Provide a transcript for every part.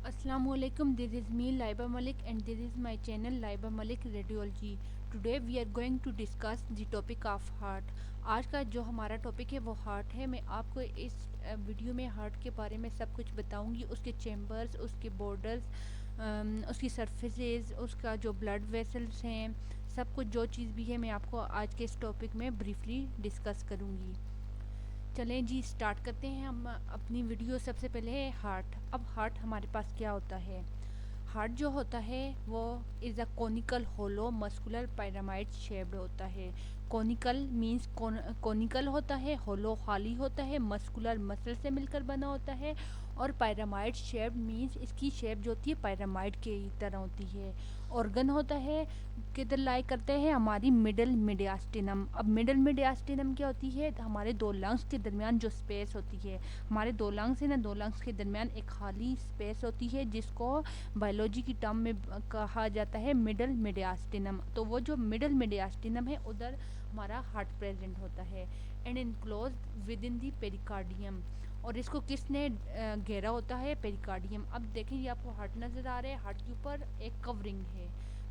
Assalamualaikum. This is me Laiba Malik and this is my channel Laiba Malik Radiology. Today we are going to discuss the topic of heart. आज का जो हमारा topic है वो heart है। मैं आपको इस वीडियो में हार्ट के बारे में सब कुछ बताऊंगी, उसके चैम्बर्स, उसके बॉर्डर्स, उसकी सरफेसेस, उसका जो ब्लड वेसल्स हैं, सब कुछ जो चीज़ भी है मैं आपको आज के इस टॉपिक में ब्रीफली डिस्कस करूंगी। चलें जी, स्टार्ट करते हैं हम अपनी वीडियो। सबसे पहले है हार्ट। अब हार्ट हमारे पास क्या होता है? हार्ट जो होता है वो is a conical hollow muscular pyramid shaped होता है। कोनिकल मीन्स कोनिकल होता है, होलो खाली होता है, मस्कुलर मसल से मिलकर बना होता है, और पिरामिड शेप्ड मीन्स इसकी शेप जो होती है पिरामिड की तरह होती है। ऑर्गन होता है किधर लाई करते हैं? हमारी मिडल मीडियास्टिनम। अब मिडल मीडियास्टिनम क्या होती है? हमारे दो लंग्स के दरमियान जो स्पेस होती है, हमारे दो लंग्स है ना, दो लंग्स के दरमियान एक खाली स्पेस होती है जिसको बायोलॉजी की टर्म में कहा जाता है मिडल मीडियास्टिनम। तो वो जो मिडल मीडियास्टिनम है उधर हमारा हार्ट प्रेजेंट होता है and enclose with in the pericardium. और इसको किसने घेरा होता है? पेरिकार्डियम। अब देखें, ये आपको हार्ट नज़र आ रहा है, हार्ट के ऊपर एक कवरिंग है।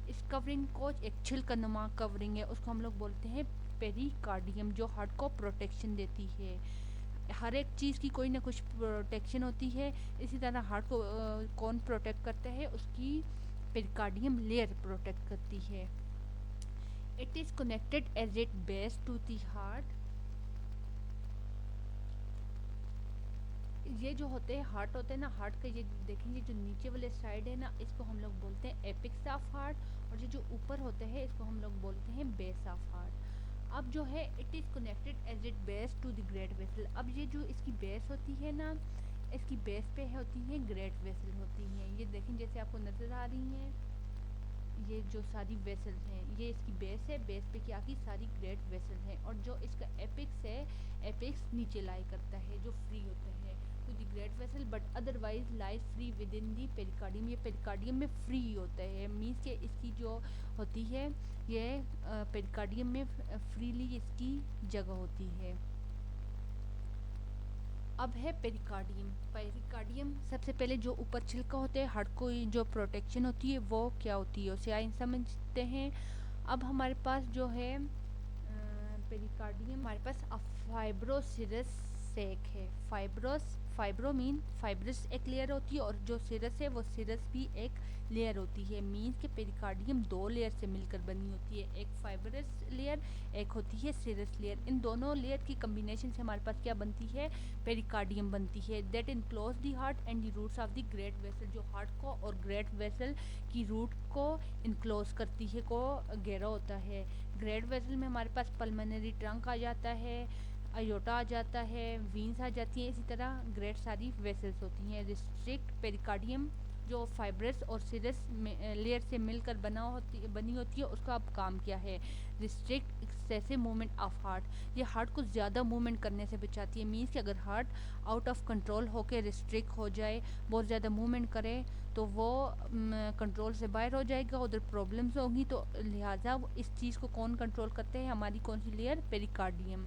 इस कवरिंग को एक छिलकनुमा कवरिंग है, उसको हम लोग बोलते हैं पेरिकार्डियम, जो हार्ट को प्रोटेक्शन देती है। हर एक चीज़ की कोई ना कुछ प्रोटेक्शन होती है। इसी तरह हार्ट को कौन प्रोटेक्ट करता है? उसकी पेरिकार्डियम लेयर प्रोटेक्ट करती है। It is connected as it base to the heart. ये जो होते हैं हार्ट होते हैं ना, हार्ट का ये देखेंगे जो नीचे वाले साइड है ना, इसको हम लोग बोलते हैं एपिक्स ऑफ हार्ट, और ये जो ऊपर होते हैं इसको हम लोग बोलते हैं बेस ऑफ हार्ट। अब जो है it is connected as it base to the great vessel. अब ये जो इसकी बेस होती है ना, इसकी बेस पे होती है ग्रेट वेसल होती हैं। ये देखें जैसे आपको नज़र आ रही हैं, ये जो सारी वेसल्स हैं, ये इसकी बेस है। बेस पे क्या की सारी ग्रेट वेसल हैं, और जो इसका एपिक्स है, एपिक्स नीचे लाई करता है जो फ्री होता है to the great vessel, but otherwise lies free with in the pericardium. ये पेरिकार्डियम में फ्री होता है, मीन्स के इसकी जो होती है ये पेरिकार्डियम में फ्रीली इसकी जगह होती है। अब है पेरिकार्डियम। पेरिकार्डियम सबसे पहले जो ऊपर छिलका होता है, हार्ट को जो प्रोटेक्शन होती है वो क्या होती है उसे आइए समझते हैं। अब हमारे पास जो है पेरिकार्डियम, हमारे पास फाइब्रोसिरस सेक है। फाइब्रो मीन फाइब्रस एक लेयर होती है, और जो सिरस है वो सिरस भी एक लेयर होती है। मीन्स के पेरिकार्डियम दो लेयर से मिलकर बनी होती है, एक फाइब्रस लेयर, एक होती है सिरस लेयर। इन दोनों लेयर की कम्बिनेशन से हमारे पास क्या बनती है? पेरिकार्डियम बनती है। That enclose the heart and the roots of the great vessel, जो हार्ट को और ग्रेट वेसल की रूट को इनक्लोज करती है, को घेरा होता है। ग्रेट वेसल में हमारे पास पल्मोनरी ट्रंक आ जाता है, अयोटा आ जाता है, वीन्स आ जाती हैं, इसी तरह ग्रेट सारी वेसल्स होती हैं। रिस्ट्रिक्ट पेरिकार्डियम जो फाइब्रस और सिरस लेयर से मिलकर बनी होती है, उसका अब काम क्या है? Restrict excessive movement of heart. ये हार्ट को ज़्यादा मूवमेंट करने से बचाती है। मीन्स कि अगर हार्ट आउट ऑफ कंट्रोल होकर रिस्ट्रिक्ट हो जाए, बहुत ज़्यादा मूवमेंट करे, तो वो कंट्रोल से बाहर हो जाएगा, उधर प्रॉब्लम्स होगी। तो लिहाजा इस चीज़ को कौन कंट्रोल करते हैं? हमारी कौन सी layer? Pericardium.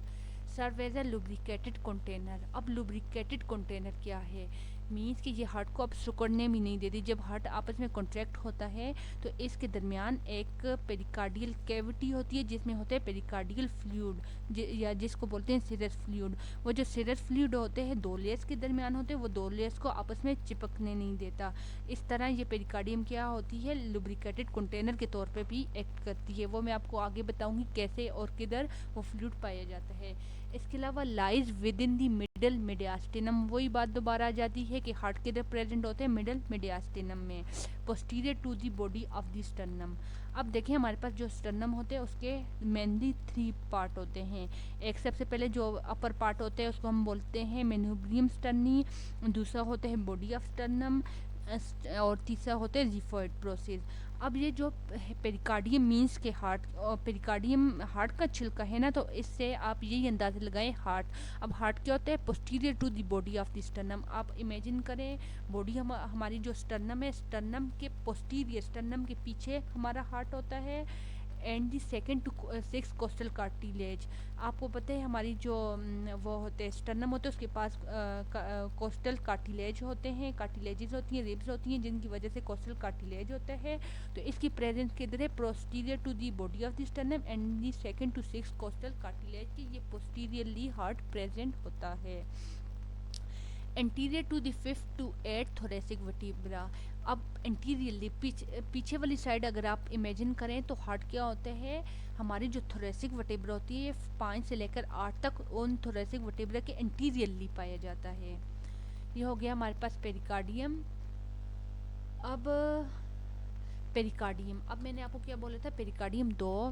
Serve as a lubricated container. अब लुब्रिकेटेड कंटेनर क्या है? मीन्स कि ये हार्ट को अब सिकुड़ने भी नहीं देती। जब हार्ट आपस में कॉन्ट्रैक्ट होता है तो इसके दरमियान एक पेरिकार्डियल कैविटी होती है जिसमें होता है पेरिकार्डियल फ्लूइड, या जिसको बोलते हैं सिरस फ्लूइड। वो जो सिरस फ्लूइड होते हैं दो लेयर्स के दरमियान होते हैं, वो दो लेयर्स को आपस में चिपकने नहीं देता। इस तरह ये पेरिकार्डियम क्या होती है? लुब्रिकेटेड कंटेनर के तौर पर भी एक्ट करती है। वो मैं आपको आगे बताऊंगी कैसे और किधर वो फ्लूइड पाया जाता है। इसके अलावा lies with in the middle mediastinum. वही बात दोबारा आ जाती है कि हार्ट किधर प्रेजेंट होते हैं? मिडल मीडियास्टिनम में, posterior to the body of the sternum. अब देखिए हमारे पास जो स्टर्नम होते हैं उसके मेनली 3 पार्ट होते हैं। एक सबसे पहले जो अपर पार्ट होते हैं उसको हम बोलते हैं मेनुब्रियम स्टर्नी, दूसरा होता है बॉडी ऑफ स्टर्नम, और तीसरा होता है जिफॉइड प्रोसेस। अब ये जो पेरिकार्डियम मीन्स के हार्ट, पेरिकार्डियम हार्ट का छिलका है ना, तो इससे आप यही अंदाज़ा लगाएं हार्ट। अब हार्ट क्या होता है? Posterior to the body of the sternum. आप इमेजिन करें बॉडी हमारी जो स्टर्नम है, स्टर्नम के पोस्टीरियर, स्टर्नम के पीछे हमारा हार्ट होता है, and the second to 6 costal cartilage. आपको पता है हमारी जो वो होते हैं स्टर्नम होते हैं उसके पास कोस्टल कार्टिलेज होते हैं, कार्टिलेजेस होती हैं, रिब्स होती हैं जिनकी वजह से कोस्टल कार्टिलेज होता है। तो इसकी प्रेजेंस किधर है? Posterior to the body of the sternum and the second to 6 costal cartilage की ये पोस्टीरियरली हार्ट प्रेजेंट होता है। Anterior to the 5th to 8th thoracic vertebra. अब एंटीरियरली पीछे वाली साइड अगर आप इमेजिन करें तो हार्ट क्या होता है? हमारी जो थोरेसिक वर्टिब्रा होती है 5 से लेकर 8 तक उन थोरेसिक वर्टिब्रा के एंटीरियरली पाया जाता है। ये हो गया हमारे पास पेरिकार्डियम। अब पेरिकार्डियम, अब मैंने आपको क्या बोला था, पेरिकार्डियम दो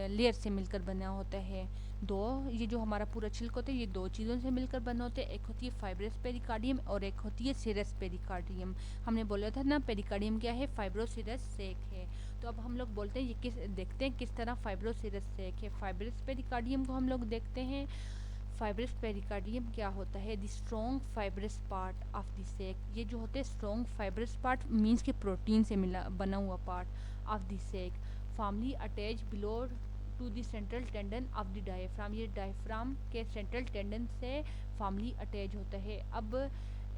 लेयर से मिलकर बना होता है। दो, ये जो हमारा पूरा छिलक होता है ये दो चीज़ों से मिलकर बना होता है, एक होती है फाइब्रस पेरिकार्डियम और एक होती है सिरस पेरिकार्डियम। हमने बोला था ना पेरिकार्डियम क्या है? फाइब्रोसिरस सेक है। तो अब हम लोग बोलते हैं ये देखते हैं किस तरह फाइब्रोसिरस सेक है। फाइब्रस पेरिकार्डियम को हम लोग देखते हैं। फाइब्रस पेरिकार्डियम क्या होता है? The strong fibrous part of the sac. ये जो होते हैं स्ट्रॉन्ग फाइब्रस पार्ट मीन्स के प्रोटीन से मिला बना हुआ part of the sac, formally attach below to the central tendon of the diaphragm. ये डायफ्राम के सेंट्रल टेंडन से फॉर्मली अटैच होता है। अब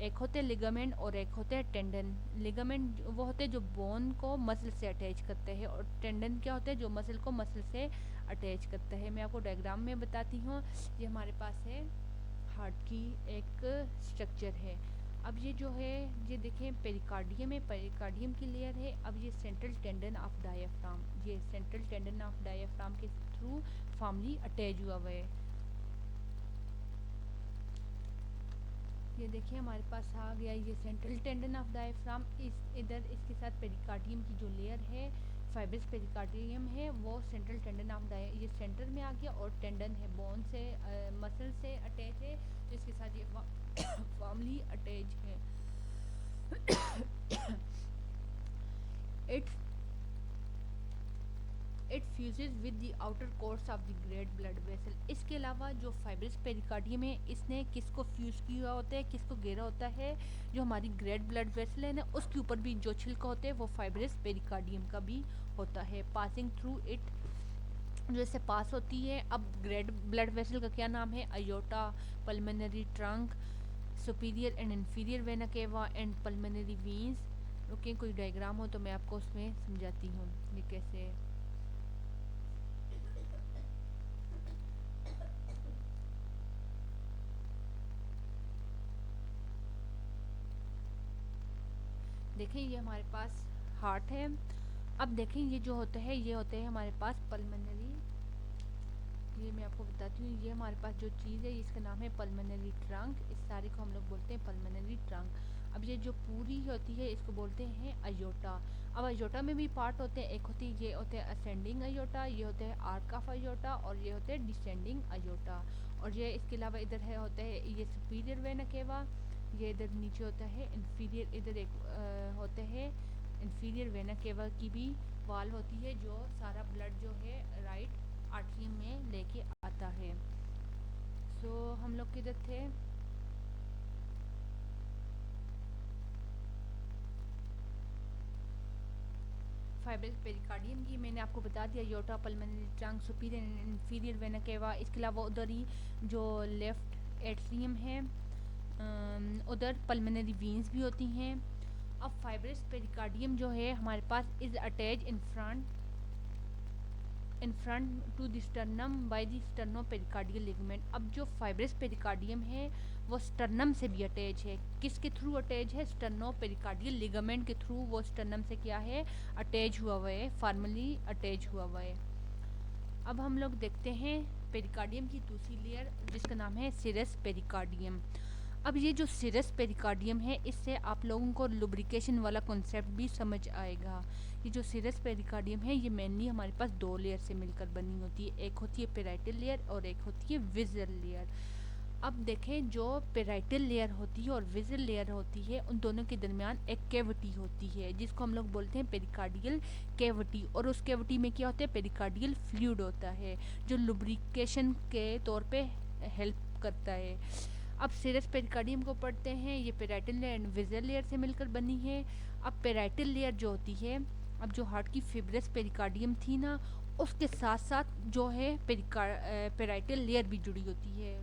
एक होते हैं लिगामेंट और एक होते हैं टेंडन। लिगामेंट वो होते हैं जो बोन को मसल से अटैच करते हैं और टेंडन क्या होता है? जो मसल को मसल से अटैच करता है। मैं आपको डायग्राम में बताती हूँ। ये हमारे पास है हार्ट की एक स्ट्रक्चर है। अब ये जो है ये देखें पेरिकार्डियम है, पेरिकार्डियम की लेयर है। अब ये सेंट्रल टेंडन ऑफ डायफ्राम, ये सेंट्रल टेंडन ऑफ डायफ्राम के थ्रू फॉर्मली अटैच हुआ हुआ है। ये देखिए हमारे पास आ गया ये सेंट्रल टेंडन ऑफ डायफ्राम। इधर इसके साथ पेरिकार्डियम की जो लेयर है फाइब्रस पेरिकार्डियम है वो सेंट्रल टेंडन ऑफ ये सेंटर में आ गया और टेंडन है बोन से मसल से अटैच है तो इसके साथ ये फॉर्मली अटैच है। It it fuses with the outer course of the great blood vessel. इसके अलावा जो फाइब्रस पेरिकार्डियम है इसने किसको फ्यूज किया होता है, किसको घेरा होता है? जो हमारी ग्रेट ब्लड वेसल है ना उसके ऊपर भी जो छिलका होता है वो फाइब्रस पेरिकार्डियम का भी होता है। पासिंग थ्रू इट, जैसे पास होती है। अब ग्रेट ब्लड वेसल का क्या नाम है? Aorta, pulmonary trunk, superior and inferior vena cava and pulmonary veins. Okay, कोई डायग्राम हो तो मैं आपको उसमें समझाती हूँ ये कैसे। देखें ये हमारे पास हार्ट है। अब देखें ये जो होता है ये होते हैं हमारे पास पल्मोनरी, ये मैं आपको बताती हूँ। ये हमारे पास जो चीज़ है इसका नाम है पल्मोनरी ट्रंक। इस सारे को हम लोग बोलते हैं पल्मोनरी ट्रंक। अब ये जो पूरी होती है इसको बोलते हैं अयोटा। अब अयोटा में भी पार्ट होते हैं, एक होती है ये होते हैं असेंडिंग अयोटा, ये होते हैं आर्क ऑफ अयोटा और ये होते हैं डिसेंडिंग अयोटा। और ये इसके अलावा इधर है होता है ये सुपीरियर वेना केवा, ये इधर नीचे होता है इंफीरियर, इधर एक होता है इंफीरियर वेना केवा की भी वाल होती है जो सारा ब्लड जो है राइट आर्टरियम में लेके आता है। सो हम लोग किधर थे? फाइब्रस पेरिकार्डियम की मैंने आपको बता दिया, aorta, pulmonary trunk, superior and inferior vena cava. इसके अलावा उधर ही जो लेफ्ट एट्रियम है उधर पल्मोनरी वीन्स भी होती हैं। अब फाइब्रस पेरिकार्डियम जो है हमारे पास is attach in front to the sternum by the sternopericardial ligament. अब जो फाइब्रस पेरिकार्डियम है वो स्टर्नम से भी अटैच है। किसके थ्रू अटैच है? स्टर्नोपेरिकार्डियल लिगामेंट के थ्रू वो स्टर्नम से क्या है? अटैच हुआ हुआ है, फॉर्मली अटैच हुआ हुआ है। अब हम लोग देखते हैं पेरिकार्डियम की दूसरी लेयर जिसका नाम है सिरस पेरिकार्डियम। अब ये जो सिरस पेरिकार्डियम है इससे आप लोगों को लुब्रिकेशन वाला कॉन्सेप्ट भी समझ आएगा। ये जो सिरस पेरिकार्डियम है ये मेनली हमारे पास दो लेयर से मिलकर बनी होती है, एक होती है पेराइटल लेयर और एक होती है विज़ल लेयर। अब देखें जो पेराइटल लेयर होती है और विज़ल लेयर होती है उन दोनों के दरमियान एक कैविटी होती है जिसको हम लोग बोलते हैं पेरिकार्डियल कैविटी। और उस कैविटी में क्या होता है? पेरिकार्डियल फ्लूइड होता है जो लुब्रिकेशन के तौर पे हेल्प करता है। अब सिरस पेरिकार्डियम को पढ़ते हैं, ये पेराइटल लेयर एंड विज़ल लेयर से मिलकर बनी है। अब पेराइटल लेयर जो होती है अब जो हार्ट की फिब्रस पेरिकार्डियम थी ना, उसके साथ साथ जो है पेराइटल लेयर भी जुड़ी होती है।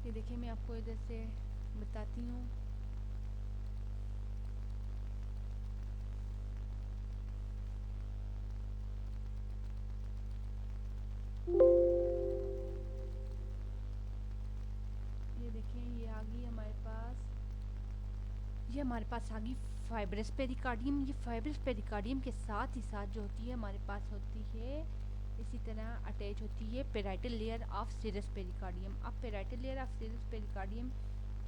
ये देखिए मैं आपको इधर से बताती हूँ। ये देखें, ये आ गई हमारे पास, ये हमारे पास आ गई फाइब्रस पेरिकार्डियम। ये फाइब्रस पेरिकार्डियम के साथ ही साथ जो होती है हमारे पास होती है, इसी तरह अटैच होती है parietal layer of serous pericardium. अब parietal layer of serous pericardium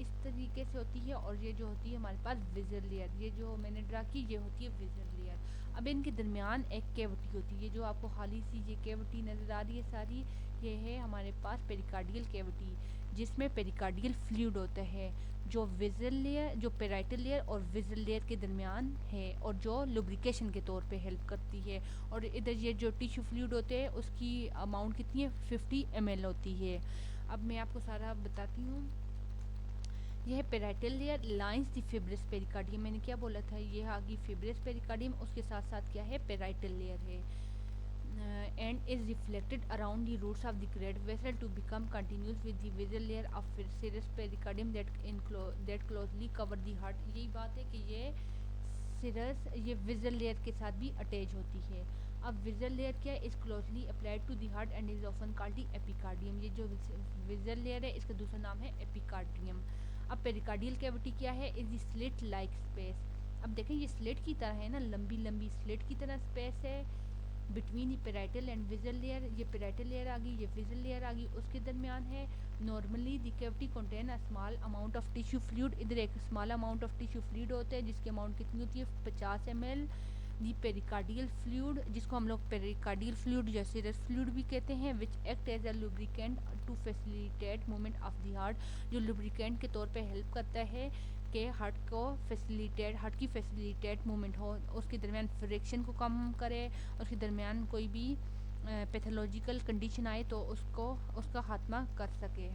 इस तरीके से होती है, और ये जो होती है हमारे पास विजल लेयर, ये जो मैंने ड्रा की ये होती है विजल लेयर। अब इनके दरमियान एक कैविटी होती है, जो आपको खाली सी ये कैविटी नज़र आ रही है सारी, ये है हमारे पास पेरिकार्डियल कैविटी, जिसमें पेरिकार्डियल फ्लूइड होता है, जो विजल लेयर, जो पेराइटल लेयर और विजल लेयर के दरमियान है, और जो लुब्रिकेशन के तौर पे हेल्प करती है। और इधर ये जो टिश्यू फ्लूइड होते हैं उसकी अमाउंट कितनी है, 50 ml होती है। अब मैं आपको सारा बताती हूँ। यह parietal layer lines the fibrous pericardium, मैंने क्या बोला था, ये आगे फिब्रस पेरिकार्डियम, उसके साथ साथ क्या है, पेराइटल लेयर है, and is reflected around the roots of the great vessel to become continuous with the visual layer of serous pericardium that closely cover the heart। यही बात है कि ये सिरस ये विजल लेयर के साथ भी अटैच होती है। अब विजल लेयर क्या है, is closely applied to the heart and is often called the epicardium. ये जो विजल लेयर है इसका दूसरा नाम है एपिकार्डियम। अब पेरिकार्डियल कैविटी क्या है, is the slit like space. अब देखें ये स्लिट की तरह है ना, लंबी लंबी स्लिट की तरह स्पेस है between the parietal and vigil layer. ये पेराइटल लेयर आ गई, ये विजल लेयर आ गई, उसके दरमियान है। Normally the cavity contain a small amount of tissue fluid. इधर एक small amount of tissue fluid होता है, जिसकी अमाउंट कितनी होती है, 50 ml। दी पेरिकार्डियल फ्लूइड, जिसको हम लोग पेरिकार्डियल फ्लूइड या सीरस फ्लूइड भी कहते हैं, which act as a lubricant to facilitate movement of the heart, जो लुब्रिकेंट के तौर पे हेल्प करता है कि हार्ट की फैसिलिटेट मूवमेंट हो, उसके दरमियान फ्रिक्शन को कम करे, उसके दरमियान कोई भी पैथोलॉजिकल कंडीशन आए तो उसका खात्मा कर सके।